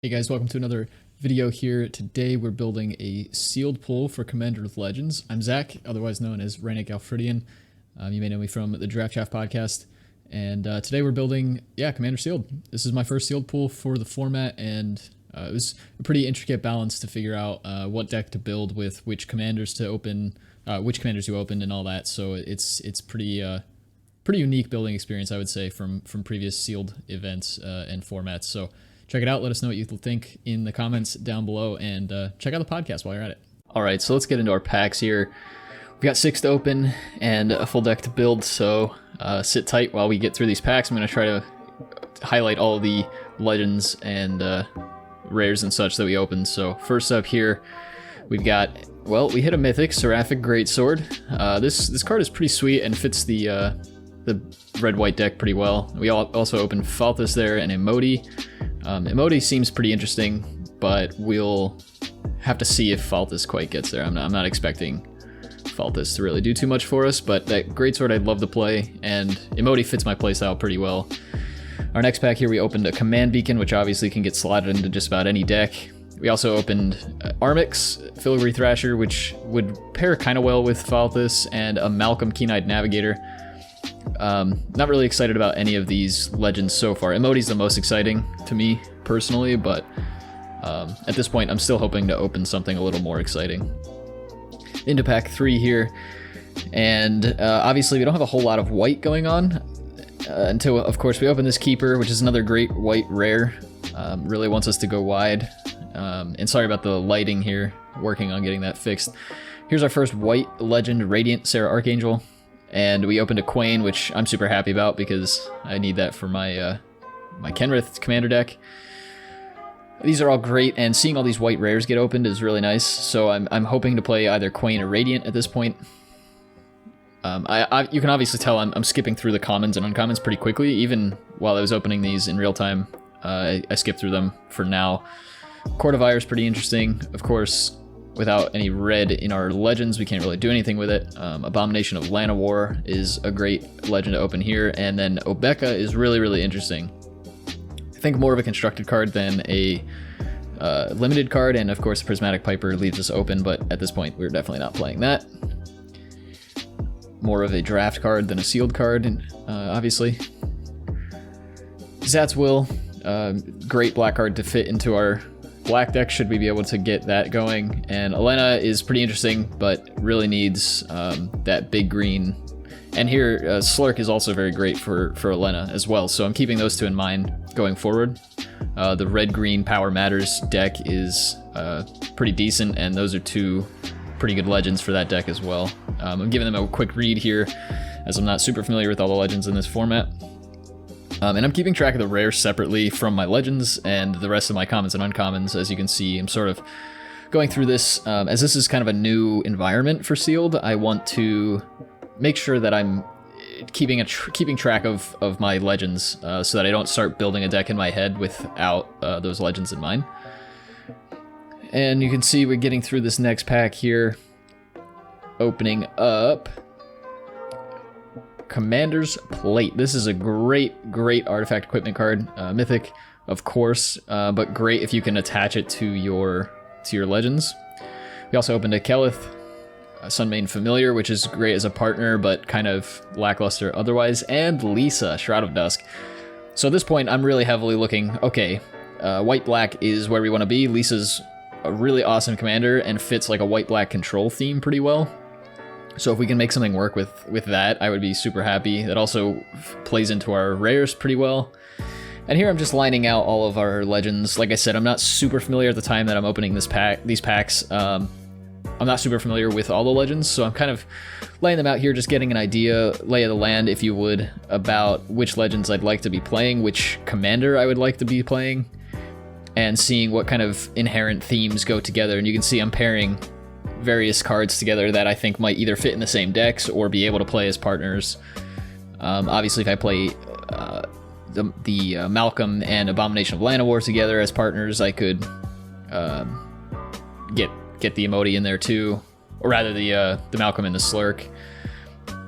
Hey guys, welcome to another video here. Today we're building a sealed pool for Commander of Legends. I'm Zach, otherwise known as Rennick Alfredian. You may know me from the Draft Chaff podcast. And today we're building, Commander Sealed. This is my first sealed pool for the format, and it was a pretty intricate balance to figure out what deck to build with which commanders to open, which commanders you opened and all that. So it's pretty unique building experience, I would say, from previous sealed events and formats. So check it out. Let us know what you think in the comments down below, and check out the podcast while you're at it. All right, so let's get into our packs here. We've got 6 to open and a full deck to build, so sit tight while we get through these packs. I'm going to try to highlight all the legends and rares and such that we opened. So first up here, we've got, well, we hit a mythic, Seraphic Greatsword. This card is pretty sweet and fits the red-white deck pretty well. We also opened Falthus there and Emoti. Emoti seems pretty interesting, but we'll have to see if Falthus quite gets there. I'm not expecting Falthus to really do too much for us, but that Greatsword I'd love to play, and Emoti fits my playstyle pretty well. Our next pack here, we opened a Command Beacon, which obviously can get slotted into just about any deck. We also opened Armix, Filigree Thrasher, which would pair kind of well with Falthus, and a Malcolm Keen-Eyed Navigator. Not really excited about any of these legends so far. Emoti's the most exciting to me personally, but at this point I'm still hoping to open something a little more exciting. Into pack 3 here, and obviously we don't have a whole lot of white going on until, of course, we open this Keeper, which is another great white rare. Really wants us to go wide, and sorry about the lighting here, working on getting that fixed. Here's our first white legend, Radiant Sarah Archangel. And we opened a Quain, which I'm super happy about because I need that for my my Kenrith commander deck. These are all great, and seeing all these white rares get opened is really nice. So I'm hoping to play either Quain or Radiant at this point. You can obviously tell I'm skipping through the commons and uncommons pretty quickly. Even while I was opening these in real time, I skipped through them for now. Court of Ire is pretty interesting, of course. Without any red in our legends, we can't really do anything with it. Abomination of Llanowar is a great legend to open here, and then Obeka is really, really interesting. I think more of a constructed card than a limited card, and of course Prismatic Piper leaves us open, but at this point we're definitely not playing that. More of a draft card than a sealed card, and obviously. Zat's Will, great black card to fit into our black deck should we be able to get that going, and Elena is pretty interesting but really needs that big green, and here Slurk is also very great for Elena as well, so I'm keeping those two in mind going forward. The red-green Power Matters deck is pretty decent, and those are two pretty good legends for that deck as well. I'm giving them a quick read here as I'm not super familiar with all the legends in this format. And I'm keeping track of the rares separately from my legends and the rest of my commons and uncommons. As you can see, I'm sort of going through this, as this is kind of a new environment for sealed. I want to make sure that I'm keeping track of my legends, so that I don't start building a deck in my head without those legends in mind. And you can see we're getting through this next pack here, opening up Commander's Plate. This is a great artifact equipment card, mythic, of course, but great if you can attach it to your legends. We also opened a Kelith, Sunmane Familiar, which is great as a partner, but kind of lackluster otherwise, and Liesa, Shroud of Dusk. So at this point, I'm really heavily looking, okay, white-black is where we want to be. Liesa's a really awesome commander and fits like a white-black control theme pretty well. So if we can make something work with that, I would be super happy. That also plays into our rares pretty well. And here I'm just lining out all of our legends. Like I said, I'm not super familiar at the time that I'm opening these packs. I'm not super familiar with all the legends, so I'm kind of laying them out here, just getting an idea, lay of the land, if you would, about which legends I'd like to be playing, which commander I would like to be playing, and seeing what kind of inherent themes go together. And you can see I'm pairing various cards together that I think might either fit in the same decks or be able to play as partners. Obviously, if I play the Malcolm and Abomination of Llanowar together as partners, I could get the Emoti in there too, or rather the Malcolm and the Slurk.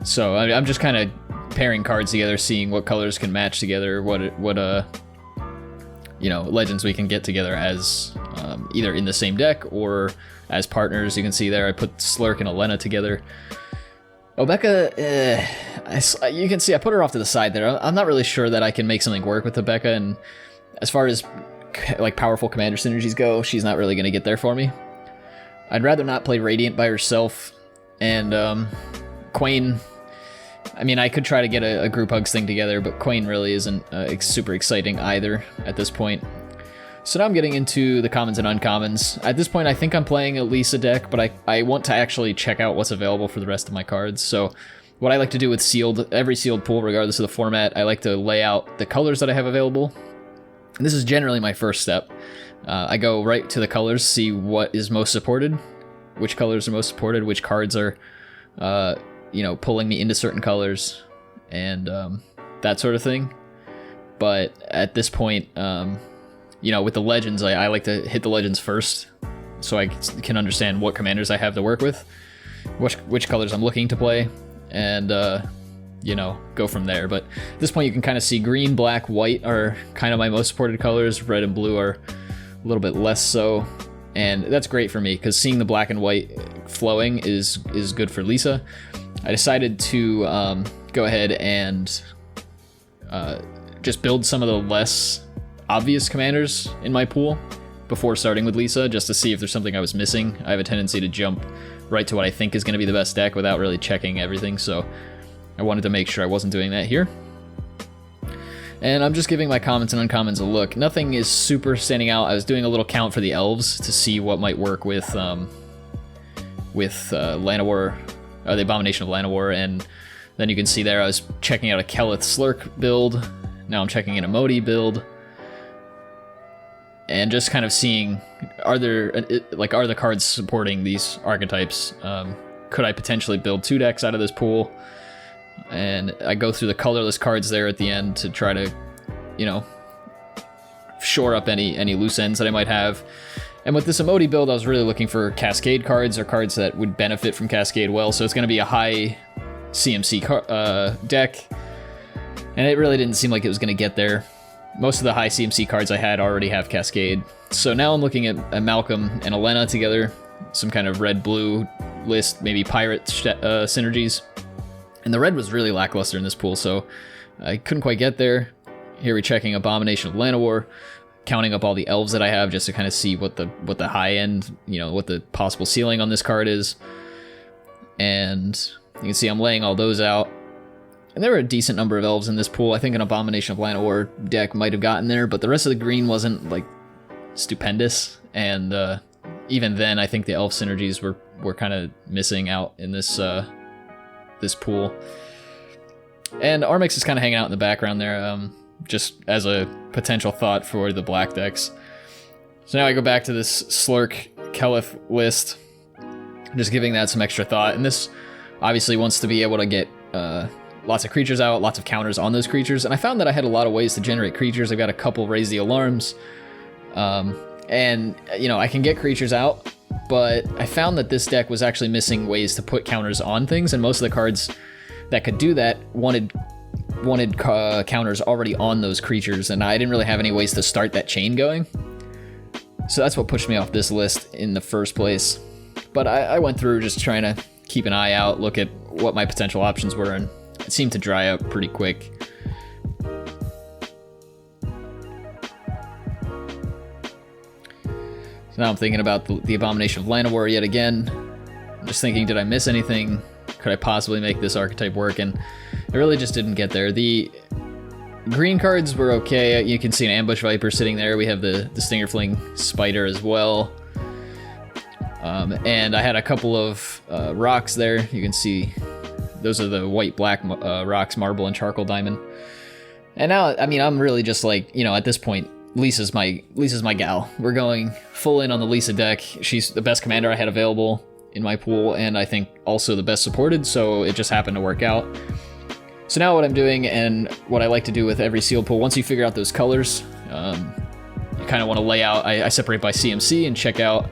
So I'm just kind of pairing cards together, seeing what colors can match together, what legends we can get together as either in the same deck or as partners. You can see there I put Slurk and Elena together. Obeka, you can see I put her off to the side there. I'm not really sure that I can make something work with Obeka, and as far as like powerful commander synergies go, she's not really going to get there for me. I'd rather not play Radiant by herself, and Quain, I mean, I could try to get a group hugs thing together, but Quain really isn't super exciting either at this point. So now I'm getting into the commons and uncommons. At this point, I think I'm playing a Liesa deck, but I want to actually check out what's available for the rest of my cards. So what I like to do with every sealed pool, regardless of the format, I like to lay out the colors that I have available. And this is generally my first step. I go right to the colors, see what is most supported, which colors are most supported, which cards are, pulling me into certain colors, and that sort of thing. But at this point, with the legends, I like to hit the legends first, so I can understand what commanders I have to work with, which colors I'm looking to play, and go from there. But at this point, you can kind of see green, black, white are kind of my most supported colors. Red and blue are a little bit less so, and that's great for me because seeing the black and white flowing is good for Liesa. I decided to go ahead and just build some of the less obvious commanders in my pool before starting with Liesa, just to see if there's something I was missing. I have a tendency to jump right to what I think is going to be the best deck without really checking everything, so I wanted to make sure I wasn't doing that here. And I'm just giving my commons and uncommons a look. Nothing is super standing out. I was doing a little count for the elves to see what might work with Llanowar, the Abomination of Llanowar, and then you can see there I was checking out a Kelith Slurk build. Now I'm checking an Emoti build, and just kind of seeing are the cards supporting these archetypes. Could I potentially build 2 decks out of this pool? And I go through the colorless cards there at the end to try to, shore up any loose ends that I might have. And with this Emoti build, I was really looking for Cascade cards, or cards that would benefit from Cascade well. So it's going to be a high CMC deck, and it really didn't seem like it was going to get there. Most of the high CMC cards I had already have Cascade. So now I'm looking at Malcolm and Elena together, some kind of red-blue list, maybe pirate synergies. And the red was really lackluster in this pool, so I couldn't quite get there. Here we're checking Abomination of Llanowar, counting up all the elves that I have just to kind of see what the high end, what the possible ceiling on this card is. And you can see I'm laying all those out. And there were a decent number of elves in this pool. I think an Abomination of Llanowar deck might have gotten there, but the rest of the green wasn't like stupendous. And even then, I think the elf synergies were kind of missing out in this pool. And Armix is kind of hanging out in the background there, just as a potential thought for the black decks. So now I go back to this Slurk Kelith list, just giving that some extra thought. And this obviously wants to be able to get lots of creatures out, lots of counters on those creatures. And I found that I had a lot of ways to generate creatures. I've got a couple Raise the Alarms, and I can get creatures out, but I found that this deck was actually missing ways to put counters on things, and most of the cards that could do that wanted counters already on those creatures, and I didn't really have any ways to start that chain going. So that's what pushed me off this list in the first place. But I went through just trying to keep an eye out, look at what my potential options were, and it seemed to dry up pretty quick. So now I'm thinking about the Abomination of Llanowar yet again. I'm just thinking, did I miss anything? Could I possibly make this archetype work? And it really just didn't get there. The green cards were okay. You can see an Ambush Viper sitting there. We have the Stingerfling Spider as well. And I had a couple of rocks there. You can see those are the white-black rocks, Marble and Charcoal Diamond. And now, I mean, I'm really just like, at this point, Liesa's my gal. We're going full in on the Liesa deck. She's the best commander I had available in my pool, and I think also the best supported, so it just happened to work out. So now what I'm doing, and what I like to do with every sealed pool, once you figure out those colors, you kind of want to lay out, I separate by CMC and check out,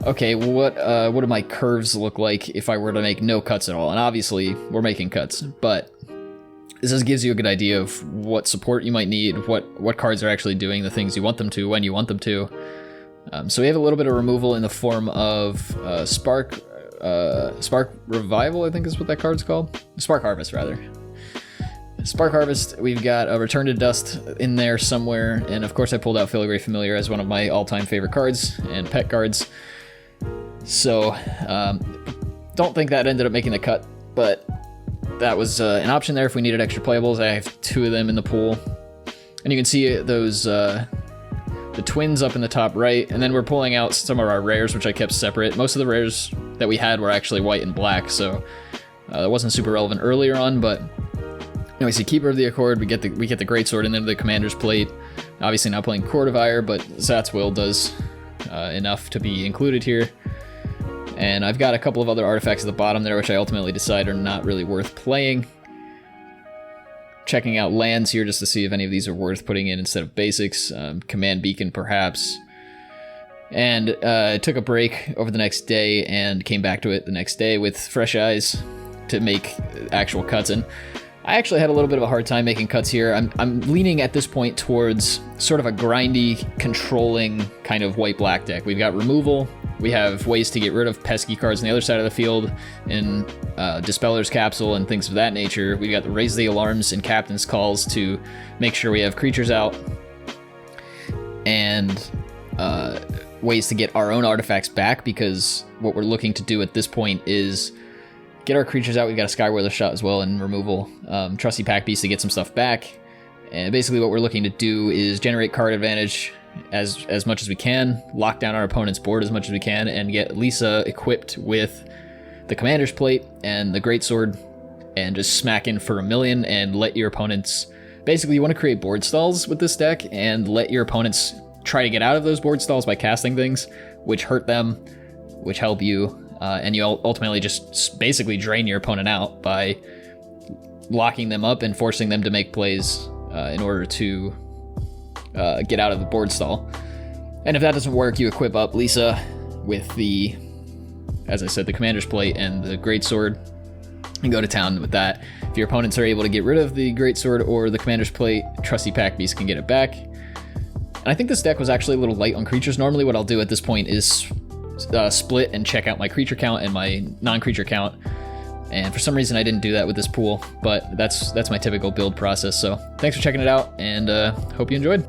okay, what do my curves look like if I were to make no cuts at all? And obviously, we're making cuts, but this just gives you a good idea of what support you might need, what cards are actually doing the things you want them to, when you want them to. So we have a little bit of removal in the form of Spark Revival, I think is what that card's called. Spark Harvest, rather. Spark Harvest, we've got a Return to Dust in there somewhere, and of course I pulled out Filigree Familiar as one of my all-time favorite cards and pet cards. So, don't think that ended up making the cut, but that was an option there if we needed extra playables. I have 2 of them in the pool. And you can see those, the twins up in the top right, and then we're pulling out some of our rares, which I kept separate. Most of the rares that we had were actually white and black, so that wasn't super relevant earlier on, but we see Keeper of the Accord, we get the Greatsword, and then the Commander's Plate. Obviously not playing Court of Ire, but Zat's Will does enough to be included here. And I've got a couple of other artifacts at the bottom there, which I ultimately decide are not really worth playing. Checking out lands here just to see if any of these are worth putting in instead of basics. Command Beacon, perhaps. And I took a break over the next day and came back to it the next day with fresh eyes to make actual cuts. And I actually had a little bit of a hard time making cuts here. I'm leaning at this point towards sort of a grindy, controlling kind of white-black deck. We've got removal. We have ways to get rid of pesky cards on the other side of the field in Dispeller's Capsule and things of that nature. We've got the Raise the Alarms and Captain's Calls to make sure we have creatures out. And ways to get our own artifacts back, because what we're looking to do at this point is get our creatures out. We've got a Skyweather Shot as well in removal. Trusty Pack Beast to get some stuff back. And basically what we're looking to do is generate card advantage as much as we can, lock down our opponent's board as much as we can, and get Liesa equipped with the Commander's Plate and the Greatsword, and just smack in for 1,000,000 and let your opponents... Basically, you want to create board stalls with this deck and let your opponents try to get out of those board stalls by casting things, which hurt them, which help you. And you ultimately just basically drain your opponent out by locking them up and forcing them to make plays in order to get out of the board stall. And if that doesn't work, you equip up Liesa with the, as I said, the Commander's Plate and the Greatsword, and go to town with that. If your opponents are able to get rid of the Greatsword or the Commander's Plate, Trusty Pack Beast can get it back. And I think this deck was actually a little light on creatures. Normally what I'll do at this point is split and check out my creature count and my non-creature count, and for some reason I didn't do that with this pool, but that's my typical build process. So thanks for checking it out, and hope you enjoyed.